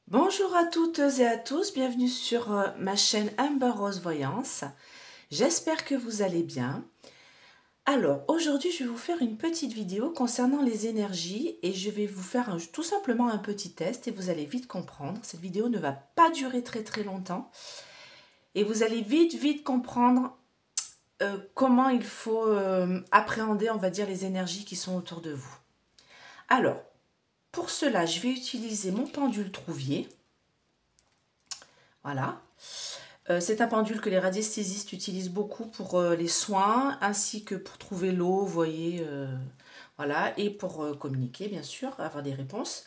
Bonjour à toutes et à tous, bienvenue sur ma chaîne Amber Rose Voyance. J'espère que vous allez bien. Alors, aujourd'hui, je vais vous faire une petite vidéo concernant les énergies et je vais vous faire tout simplement un petit test et vous allez vite comprendre. Cette vidéo ne va pas durer très longtemps et vous allez vite comprendre comment il faut appréhender, on va dire, les énergies qui sont autour de vous. Alors, pour cela, je vais utiliser mon pendule Trouvier. Voilà. C'est un pendule que les radiesthésistes utilisent beaucoup pour les soins, ainsi que pour trouver l'eau, vous voyez, voilà, et pour communiquer, bien sûr, avoir des réponses.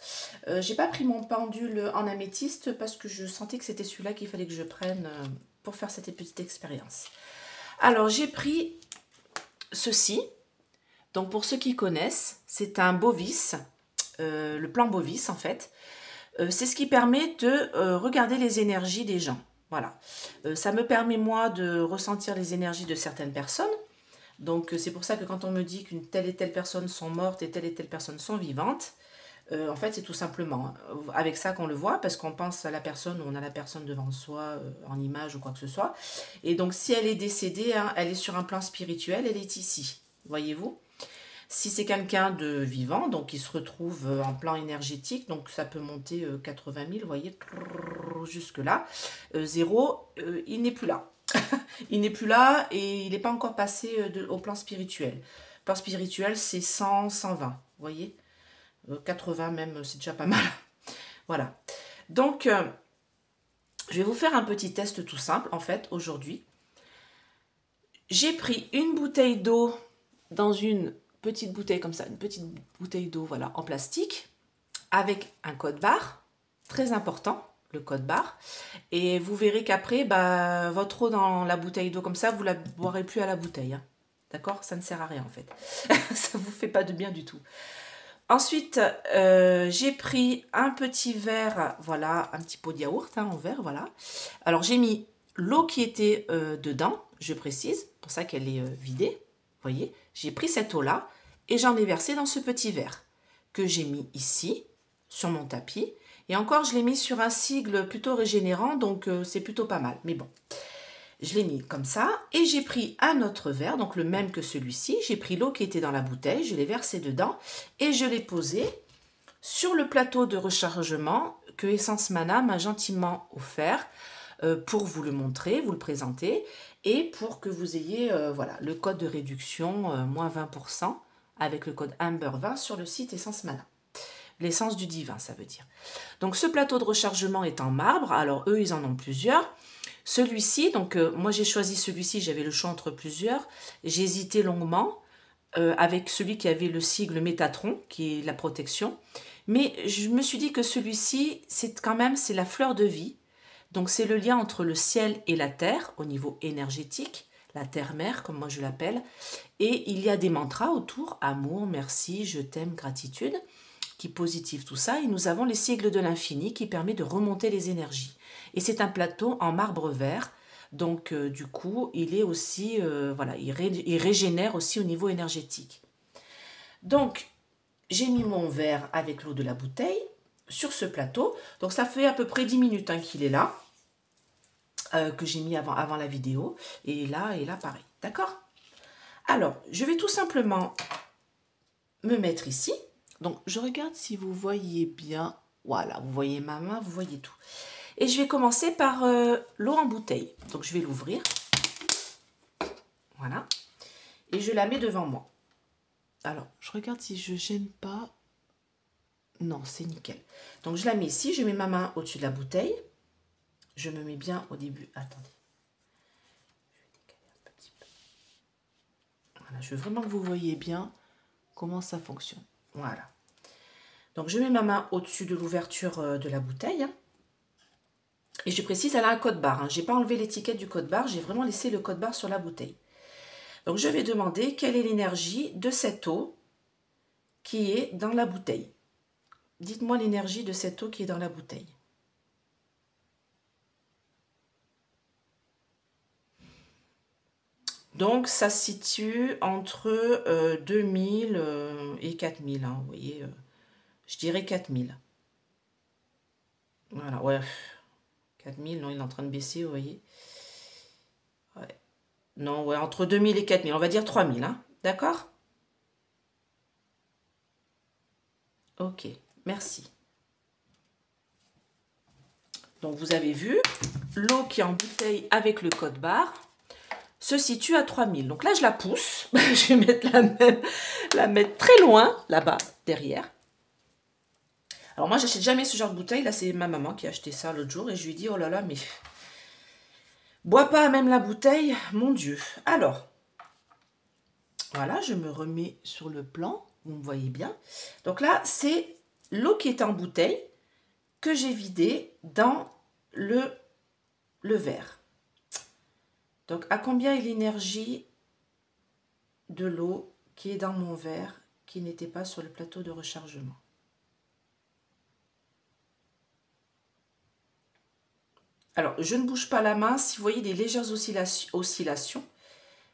J'ai pas pris mon pendule en améthyste parce que je sentais que c'était celui-là qu'il fallait que je prenne pour faire cette petite expérience. Alors, j'ai pris ceci. Donc, pour ceux qui connaissent, c'est un bovis, le plan bovis, en fait. C'est ce qui permet de regarder les énergies des gens. Voilà. Ça me permet, moi, de ressentir les énergies de certaines personnes. Donc, c'est pour ça que quand on me dit qu'une telle et telle personne sont mortes et telle personne sont vivantes, en fait, c'est tout simplement avec ça qu'on le voit, parce qu'on pense à la personne, on a la personne devant soi, en image ou quoi que ce soit. Et donc, si elle est décédée, hein, elle est sur un plan spirituel, elle est ici. Voyez-vous ? Si c'est quelqu'un de vivant, donc il se retrouve en plan énergétique, donc ça peut monter 80 000, vous voyez, jusque là. 0, il n'est plus là. Il n'est plus là et il n'est pas encore passé au plan spirituel. Le plan spirituel, c'est 100, 120, vous voyez. 80 même, c'est déjà pas mal. Voilà. Donc, je vais vous faire un petit test tout simple, en fait, aujourd'hui. J'ai pris une bouteille d'eau dans une petite bouteille comme ça, une petite bouteille d'eau, voilà, en plastique, avec un code barre, très important, le code barre. Et vous verrez qu'après, bah, votre eau dans la bouteille d'eau comme ça, vous la boirez plus à la bouteille. Hein. D'accord? Ça ne sert à rien en fait. Ça vous fait pas de bien du tout. Ensuite, j'ai pris un petit verre, voilà, un petit pot de yaourt hein, en verre, voilà. Alors j'ai mis l'eau qui était dedans, je précise, pour ça qu'elle est vidée. Vous voyez, j'ai pris cette eau-là et j'en ai versé dans ce petit verre que j'ai mis ici, sur mon tapis. Et encore, je l'ai mis sur un sigle plutôt régénérant, donc c'est plutôt pas mal. Mais bon, je l'ai mis comme ça. Et j'ai pris un autre verre, donc le même que celui-ci. J'ai pris l'eau qui était dans la bouteille, je l'ai versée dedans et je l'ai posée sur le plateau de rechargement que Essence Mana m'a gentiment offert pour vous le montrer, vous le présenter et pour que vous ayez voilà, le code de réduction moins 20% avec le code Amber 20 sur le site Essence Mana. L'essence du divin, ça veut dire. Donc ce plateau de rechargement est en marbre, alors eux ils en ont plusieurs. Celui-ci, donc moi j'ai choisi celui-ci, j'avais le choix entre plusieurs. J'ai hésité longuement avec celui qui avait le sigle Métatron, qui est la protection. Mais je me suis dit que celui-ci, c'est quand même, c'est la fleur de vie. Donc c'est le lien entre le ciel et la terre au niveau énergétique, la terre-mère comme moi je l'appelle. Et il y a des mantras autour, amour, merci, je t'aime, gratitude, qui positivent tout ça. Et nous avons les sigles de l'infini qui permet de remonter les énergies. Et c'est un plateau en marbre vert. Donc du coup, il est aussi, voilà, il régénère aussi au niveau énergétique. Donc, j'ai mis mon verre avec l'eau de la bouteille sur ce plateau. Donc ça fait à peu près 10 minutes hein, qu'il est là. Que j'ai mis avant la vidéo. Et là, pareil. D'accord? Alors, je vais tout simplement me mettre ici. Donc, je regarde si vous voyez bien. Voilà, vous voyez ma main, vous voyez tout. Et je vais commencer par l'eau en bouteille. Donc, je vais l'ouvrir. Voilà. Et je la mets devant moi. Alors, je regarde si je gêne pas. Non, c'est nickel. Donc, je la mets ici. Je mets ma main au-dessus de la bouteille. Je me mets bien au début. Attendez. Je vais décaler un petit peu. Voilà, je veux vraiment que vous voyez bien comment ça fonctionne. Voilà. Donc, je mets ma main au-dessus de l'ouverture de la bouteille. Et je précise, elle a un code barre. Je n'ai pas enlevé l'étiquette du code barre. J'ai vraiment laissé le code barre sur la bouteille. Donc, je vais demander quelle est l'énergie de cette eau qui est dans la bouteille. Dites-moi l'énergie de cette eau qui est dans la bouteille. Donc, ça se situe entre 2000 et 4000. Hein, vous voyez, je dirais 4000. Voilà, ouais. 4000, non, il est en train de baisser, vous voyez. Ouais. Non, ouais, entre 2000 et 4000, on va dire 3000, hein. D'accord? Ok, merci. Donc vous avez vu, l'eau qui est en bouteille avec le code barre se situe à 3000. Donc là, je la pousse. Je vais mettre la mettre très loin, là-bas, derrière. Alors moi, j'achète jamais ce genre de bouteille. Là, c'est ma maman qui a acheté ça l'autre jour. Et je lui ai dit, oh là là, mais bois pas même la bouteille, mon Dieu. Alors, voilà, je me remets sur le plan. Vous me voyez bien. Donc là, c'est l'eau qui est en bouteille que j'ai vidée dans le verre. Donc, à combien est l'énergie de l'eau qui est dans mon verre, qui n'était pas sur le plateau de rechargement? Alors, je ne bouge pas la main. Si vous voyez des légères oscillations,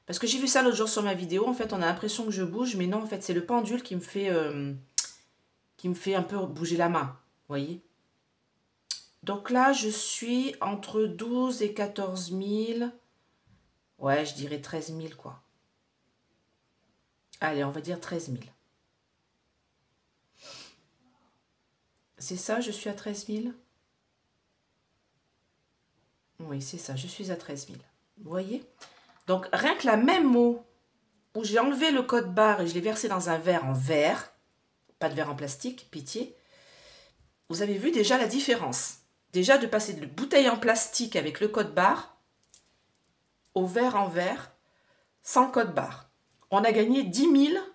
parce que j'ai vu ça l'autre jour sur ma vidéo, en fait, on a l'impression que je bouge, mais non, en fait, c'est le pendule qui me fait un peu bouger la main, vous voyez. Donc là, je suis entre 12 et 14 000. Ouais, je dirais 13 000, quoi. Allez, on va dire 13 000. C'est ça, je suis à 13 000? Oui, c'est ça, je suis à 13 000. Vous voyez? Donc, rien que la même eau où j'ai enlevé le code barre et je l'ai versé dans un verre en verre, pas de verre en plastique, pitié, vous avez vu déjà la différence. Déjà de passer de bouteille en plastique avec le code barre au verre en verre sans code barre. On a gagné 10 000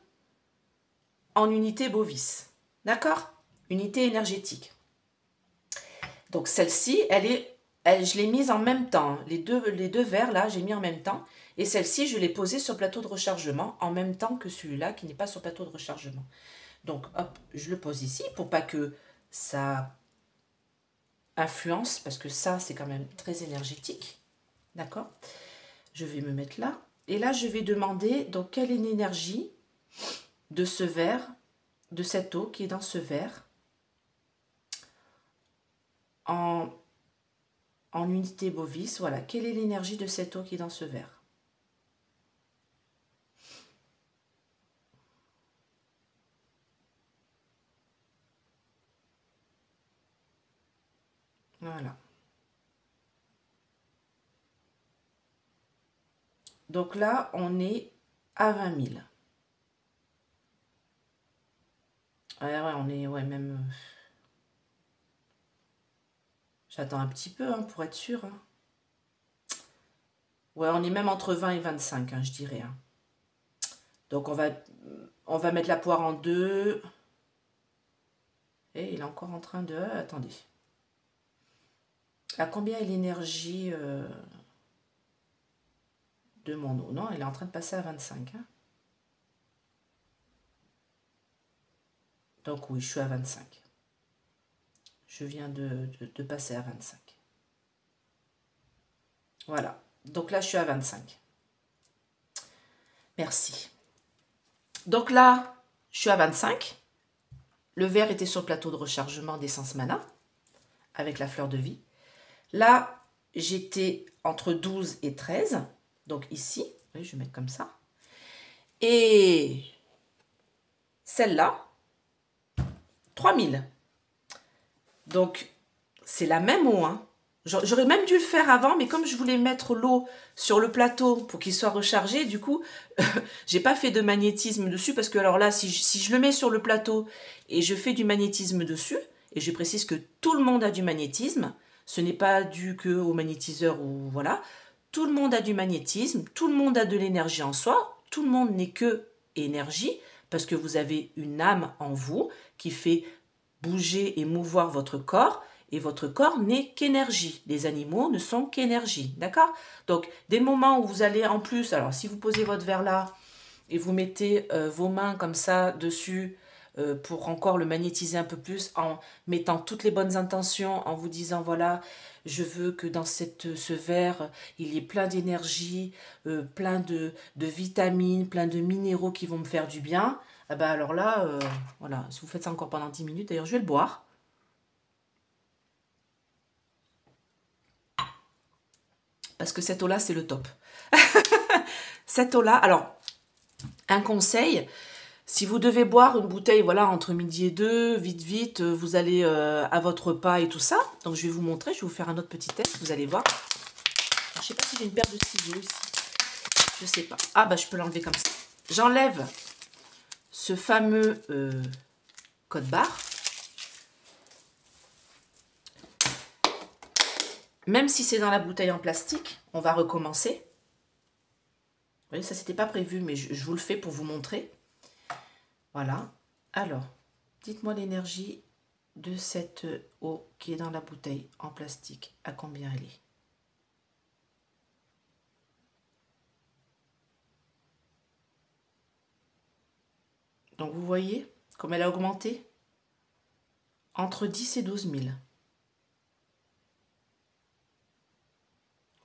en unité Bovis. D'accord? Unité énergétique. Donc celle-ci, je l'ai mise en même temps. Les deux verres là, j'ai mis en même temps. Et celle-ci, je l'ai posée sur le plateau de rechargement en même temps que celui-là qui n'est pas sur le plateau de rechargement. Donc hop, je le pose ici pour pas que ça influence, parce que ça, c'est quand même très énergétique. D'accord? Je vais me mettre là. Et là, je vais demander donc quelle est l'énergie de ce verre, de cette eau qui est dans ce verre, en unité Bovis. Voilà, quelle est l'énergie de cette eau qui est dans ce verre? Voilà. Donc là, on est à 20 000. Ouais, on est, ouais, même... J'attends un petit peu, hein, pour être sûr. Hein. Ouais, on est même entre 20 et 25, hein, je dirais. Hein. Donc on va mettre la poire en deux. Et il est encore en train de... attendez. À combien est l'énergie de mon eau? Non, il est en train de passer à 25. Hein. Donc oui, je suis à 25. Je viens de passer à 25. Voilà. Donc là, je suis à 25. Merci. Donc là, je suis à 25. Le verre était sur le plateau de rechargement d'essence mana avec la fleur de vie. Là, j'étais entre 12 et 13. Donc ici, oui, je vais mettre comme ça. Et celle-là, 3000. Donc, c'est la même eau. Hein. J'aurais même dû le faire avant, mais comme je voulais mettre l'eau sur le plateau pour qu'il soit rechargé, du coup, j'ai pas fait de magnétisme dessus, parce que alors là, si je le mets sur le plateau et je fais du magnétisme dessus, et je précise que tout le monde a du magnétisme, ce n'est pas dû que au magnétiseur ou voilà, tout le monde a du magnétisme, tout le monde a de l'énergie en soi, tout le monde n'est que énergie, parce que vous avez une âme en vous qui fait bouger et mouvoir votre corps, et votre corps n'est qu'énergie. Les animaux ne sont qu'énergie, d'accord? Donc, des moments où vous allez en plus, alors si vous posez votre verre là, et vous mettez vos mains comme ça dessus, pour encore le magnétiser un peu plus, en mettant toutes les bonnes intentions, en vous disant, voilà, je veux que dans ce verre, il y ait plein d'énergie, plein de vitamines, plein de minéraux qui vont me faire du bien. Ah bah alors là, voilà, si vous faites ça encore pendant 10 minutes, d'ailleurs je vais le boire. Parce que cette eau-là, c'est le top. Cette eau-là, alors, un conseil, si vous devez boire une bouteille, voilà, entre midi et 2, vite, vite, vous allez à votre repas et tout ça. Donc, je vais vous montrer, je vais vous faire un autre petit test, vous allez voir. Alors, je ne sais pas si j'ai une paire de ciseaux ici. Je sais pas. Ah, bah, je peux l'enlever comme ça. J'enlève ce fameux code barre. Même si c'est dans la bouteille en plastique, on va recommencer. Vous voyez, ça, c'était pas prévu, mais je vous le fais pour vous montrer. Voilà. Alors, dites-moi l'énergie de cette eau qui est dans la bouteille en plastique. À combien elle est? Donc, vous voyez comme elle a augmenté? Entre 10 et 12 000.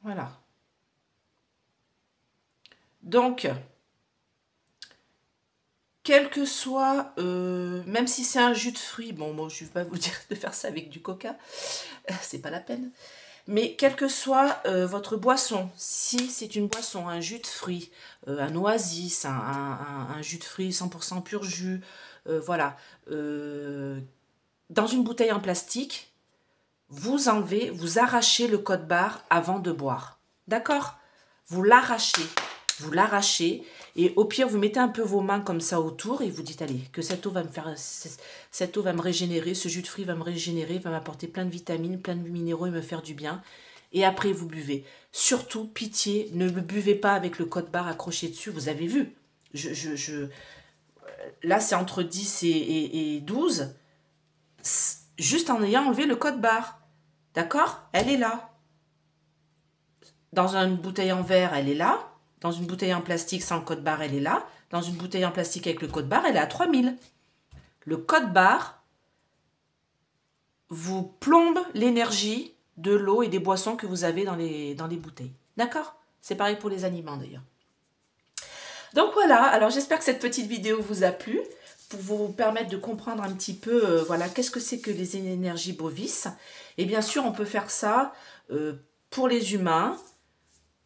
Voilà. Donc, quel que soit, même si c'est un jus de fruits, bon, moi je ne vais pas vous dire de faire ça avec du coca, c'est pas la peine. Mais quelle que soit votre boisson, si c'est une boisson, un jus de fruits, un oasis, un jus de fruits 100% pur jus, voilà, dans une bouteille en plastique, vous enlevez, vous arrachez le code barre avant de boire. D'accord? Vous l'arrachez et au pire vous mettez un peu vos mains comme ça autour et vous dites allez, que cette eau va me faire, cette eau va me régénérer, ce jus de fruits va me régénérer, va m'apporter plein de vitamines, plein de minéraux et me faire du bien. Et après vous buvez. Surtout pitié, ne le buvez pas avec le code barre accroché dessus. Vous avez vu, là c'est entre 10 et 12, juste en ayant enlevé le code barre. D'accord? Elle est là. Dans une bouteille en verre, elle est là. Dans une bouteille en plastique sans le code barre, elle est là. Dans une bouteille en plastique avec le code barre, elle est à 3000. Le code barre vous plombe l'énergie de l'eau et des boissons que vous avez dans les bouteilles. D'accord? C'est pareil pour les aliments d'ailleurs. Donc voilà, alors j'espère que cette petite vidéo vous a plu pour vous permettre de comprendre un petit peu voilà, qu'est-ce que c'est que les énergies bovices. Et bien sûr, on peut faire ça pour les humains,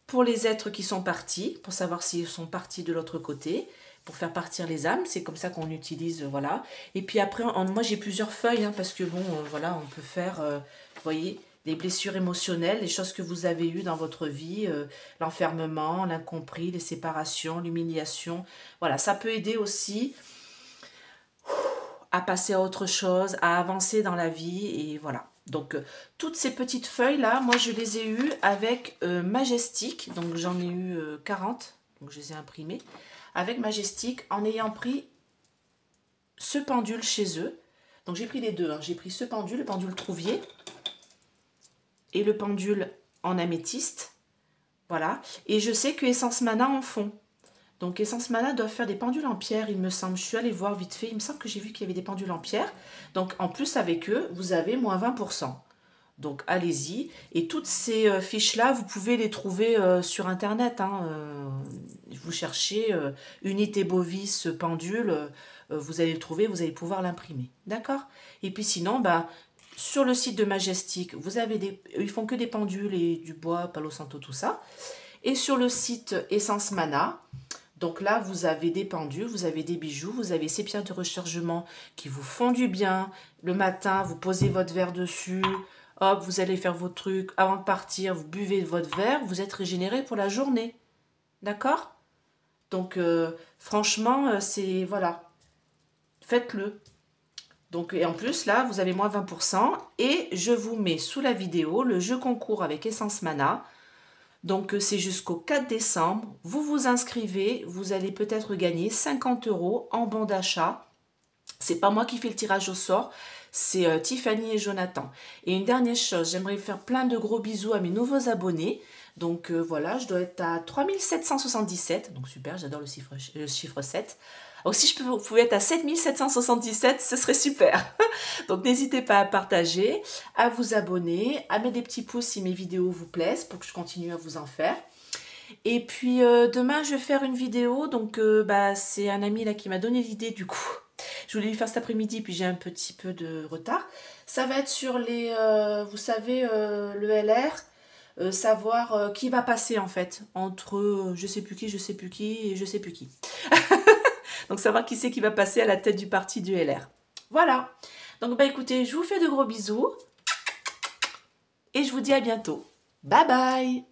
pour les êtres qui sont partis, pour savoir s'ils sont partis de l'autre côté, pour faire partir les âmes, c'est comme ça qu'on utilise, voilà. Et puis après, moi j'ai plusieurs feuilles, hein, parce que bon, voilà, on peut faire, vous voyez, les blessures émotionnelles, les choses que vous avez eues dans votre vie, l'enfermement, l'incompris, les séparations, l'humiliation, voilà, ça peut aider aussi à passer à autre chose, à avancer dans la vie, et voilà. Donc, toutes ces petites feuilles-là, moi, je les ai eues avec Majestic. Donc, j'en ai eu 40. Donc, je les ai imprimées. Avec Majestic, en ayant pris ce pendule chez eux. Donc, j'ai pris les deux. Hein. J'ai pris ce pendule, le pendule Trouvier. Et le pendule en améthyste. Voilà. Et je sais que Essence Mana en font. Donc, Essence Mana doit faire des pendules en pierre, il me semble. Je suis allée voir vite fait. Il me semble que j'ai vu qu'il y avait des pendules en pierre. Donc, en plus, avec eux, vous avez moins 20%. Donc, allez-y. Et toutes ces fiches-là, vous pouvez les trouver sur Internet. Hein. Vous cherchez unité bovis pendule, vous allez le trouver, vous allez pouvoir l'imprimer. D'accord? Et puis sinon, bah, sur le site de Majestic, vous avez ils font que des pendules et du bois, Palo Santo, tout ça. Et sur le site Essence Mana, donc là, vous avez des pendules, vous avez des bijoux, vous avez ces pierres de rechargement qui vous font du bien. Le matin, vous posez votre verre dessus, hop, vous allez faire vos trucs. Avant de partir, vous buvez votre verre, vous êtes régénéré pour la journée. D'accord? Donc, franchement, c'est, voilà, faites-le. Donc, et en plus, là, vous avez moins 20%. Et je vous mets sous la vidéo le jeu concours avec Essence Mana. Donc, c'est jusqu'au 4 décembre. Vous vous inscrivez, vous allez peut-être gagner 50 € en bon d'achat. C'est pas moi qui fais le tirage au sort, c'est Tiffany et Jonathan. Et une dernière chose, j'aimerais faire plein de gros bisous à mes nouveaux abonnés. Donc voilà, je dois être à 3777. Donc super, j'adore le chiffre 7. Donc si vous pouvez être à 7777, ce serait super. Donc n'hésitez pas à partager, à vous abonner, à mettre des petits pouces si mes vidéos vous plaisent pour que je continue à vous en faire. Et puis demain, je vais faire une vidéo. Donc bah, c'est un ami là qui m'a donné l'idée du coup. Je voulais lui faire cet après-midi, puis j'ai un petit peu de retard. Ça va être sur les, vous savez, le LR, savoir qui va passer en fait, entre je sais plus qui, je sais plus qui et je sais plus qui. Donc savoir qui c'est qui va passer à la tête du parti du LR. Voilà. Donc bah écoutez, je vous fais de gros bisous et je vous dis à bientôt. Bye bye.